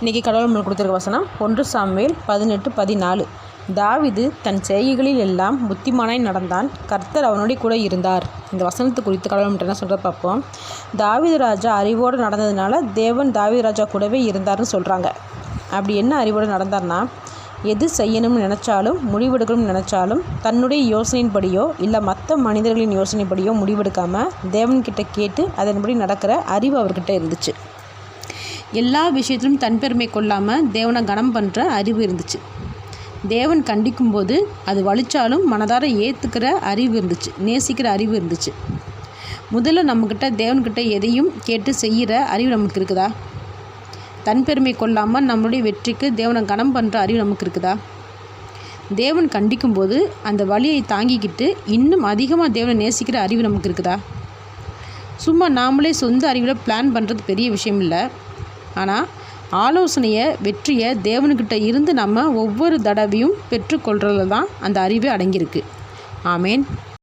இன்றைக்கி கடவுள் நம்மளுக்கு கொடுத்துருக்க வசனம் 1 சாமுவேல் 18:14. தாவீது தன் செய்கைகளில் எல்லாம் புத்திமானாய் நடந்தான், கர்த்தர் அவனுடைய கூட இருந்தார். இந்த வசனத்தை குறித்து கடவுள் நம்மகிட்ட என்ன சொல்கிற பார்ப்போம். தாவீது ராஜா அறிவோடு நடந்ததுனால தேவன் தாவீது ராஜா கூடவே இருந்தார்னு சொல்கிறாங்க. அப்படி என்ன அறிவோடு நடந்தார்னா, எது செய்யணும்னு நினச்சாலும் முடிவெடுக்கணும்னு நினச்சாலும் தன்னுடைய யோசனையின்படியோ இல்லை மற்ற மனிதர்களின் யோசனைப்படியோ முடிவெடுக்காமல் தேவன்கிட்ட கேட்டு அதன்படி நடக்கிற அறிவு அவர்கிட்ட இருந்துச்சு. எல்லா விஷயத்திலும் தன் பெருமை கொள்ளாமல் தேவனை கனம் பண்ணுற அறிவு இருந்துச்சு. தேவன் கண்டிக்கும்போது அது வலிச்சாலும் மனதார ஏற்றுக்கிற அறிவு இருந்துச்சு, நேசிக்கிற அறிவு இருந்துச்சு. முதல்ல நம்மக்கிட்ட தேவன்கிட்ட எதையும் கேட்டு செய்கிற அறிவு நமக்கு இருக்குதா? தன் பெருமை கொள்ளாமல் நம்மளுடைய வெற்றிக்கு தேவனை கனம் பண்ணுற அறிவு நமக்கு இருக்குதா? தேவன் கண்டிக்கும்போது அந்த வலியை தாங்கிக்கிட்டு இன்னும் அதிகமாக தேவனை நேசிக்கிற அறிவு நமக்கு இருக்குதா? சும்மா நாமளே சொந்த அறிவில் பிளான் பண்ணுறது பெரிய விஷயம் இல்லை. ஆனால் ஆலோசனையை, வெற்றியை தேவனுக்கிட்ட இருந்து நம்ம ஒவ்வொரு தடவையும் பெற்றுக்கொள்கிறதுல தான் அந்த அறிவே அடங்கியிருக்கு. ஆமேன்.